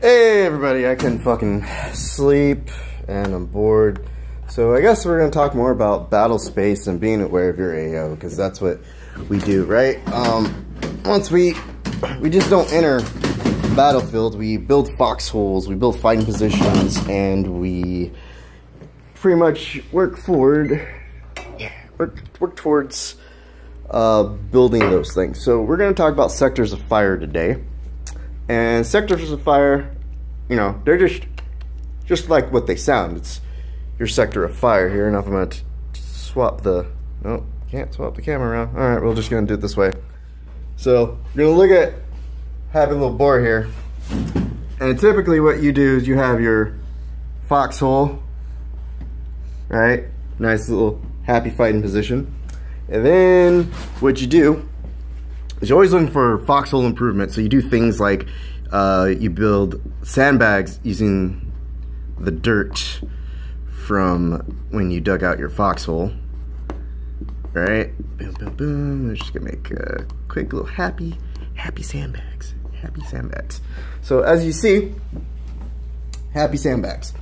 Hey everybody, I couldn't fucking sleep and I'm bored. So I guess we're gonna talk more about battle space and being aware of your AO, because that's what we do, right? Once we just don't enter battlefield, we build foxholes, we build fighting positions, and we pretty much work forward, work towards building those things. So we're gonna talk about sectors of fire today. And sectors of fire, you know, they're just like what they sound. It's your sector of fire here. And if I'm going to swap the... No, can't swap the camera around. All right, we're just going to do it this way. So you're going to look at having a little board here. And typically what you do is you have your foxhole, right? Nice little happy fighting position. And then what you do is you're always looking for foxhole improvement. So you do things like you build sandbags using the dirt from when you dug out your foxhole, right? Boom, boom, boom. We're just gonna make a quick little happy sandbags. Happy sandbags. So as you see, happy sandbags.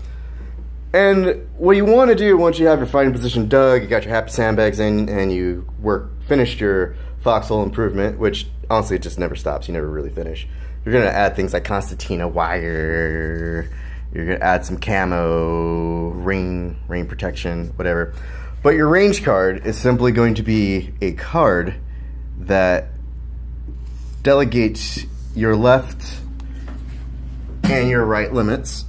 And what you want to do once you have your fighting position dug, you got your happy sandbags in, and you finished your foxhole improvement, which honestly it just never stops. You never really finish. You're gonna add things like concertina wire. You're gonna add some camo, rain protection, whatever. But your range card is simply going to be a card that delegates your left and your right limits,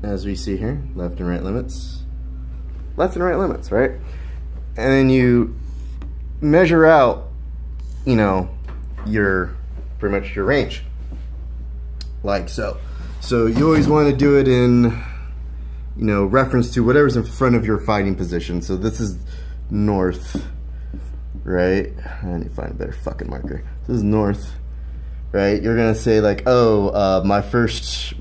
as we see here, left and right limits, right? And then you measure out, you know, pretty much your range, like so. So you always want to do it in, you know, reference to whatever's in front of your fighting position. So this is north, right? I need to find a better fucking marker. This is north, right? You're gonna say like, oh, my furthest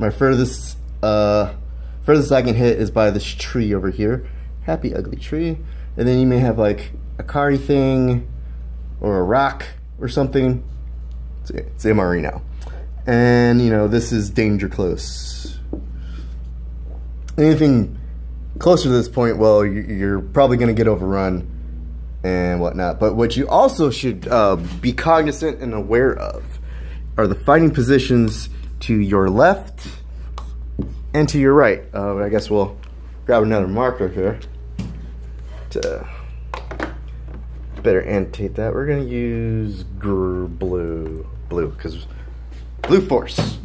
I can hit is by this tree over here. Happy ugly tree. And then you may have like a carry thing or a rock or something. It's MRE now. And you know, this is danger close. Anything closer to this point, well, you're probably gonna get overrun and whatnot. But what you also should be cognizant and aware of are the fighting positions to your left and to your right. I guess we'll grab another marker here to better annotate that. We're gonna use blue, because blue force.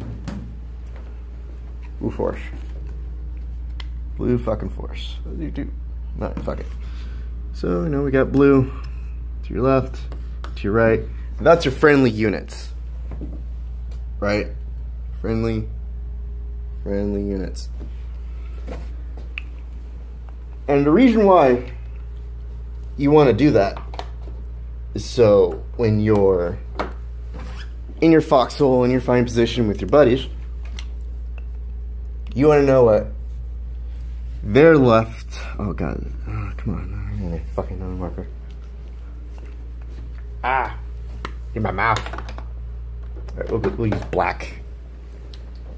Blue fucking force. What do you do? No, fuck it. So, you know, we got blue to your left, to your right. That's your friendly units, right? Friendly units. And the reason why you want to do that is so when you're in your foxhole and you're fighting position with your buddies, you want to know what their left. Oh god, come on, I need a fucking another marker. In my mouth. All right, we'll use black.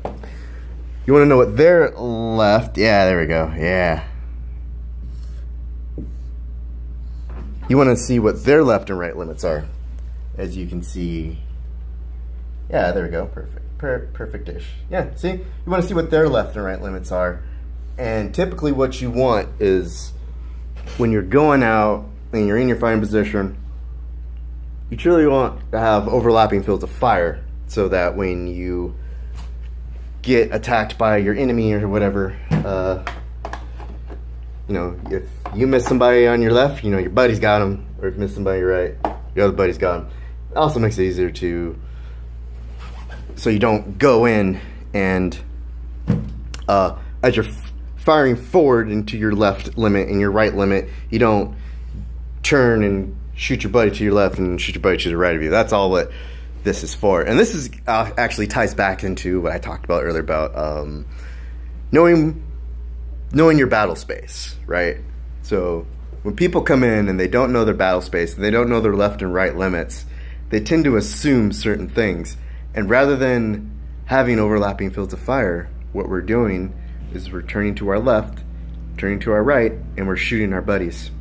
You want to know what their left. Yeah, there we go. Yeah. You want to see what their left and right limits are. As you can see. Yeah, there we go. Perfect. Perfect-ish. Yeah, see? You want to see what their left and right limits are. And typically what you want is when you're going out and you're in your fighting position, you truly want to have overlapping fields of fire so that when you get attacked by your enemy or whatever, you know, if you miss somebody on your left, you know, your buddy's got him. Or if you miss somebody on your right, your other buddy's got him. It also makes it easier to, so you don't go in and as you're firing forward into your left limit and your right limit, you don't turn and shoot your buddy to your left and shoot your buddy to the right of you. That's all what this is for. And this is actually ties back into what I talked about earlier about knowing your battle space, right? So when people come in and they don't know their battle space and they don't know their left and right limits, they tend to assume certain things. And rather than having overlapping fields of fire, what we're doing is we're turning to our left, turning to our right, and we're shooting our buddies.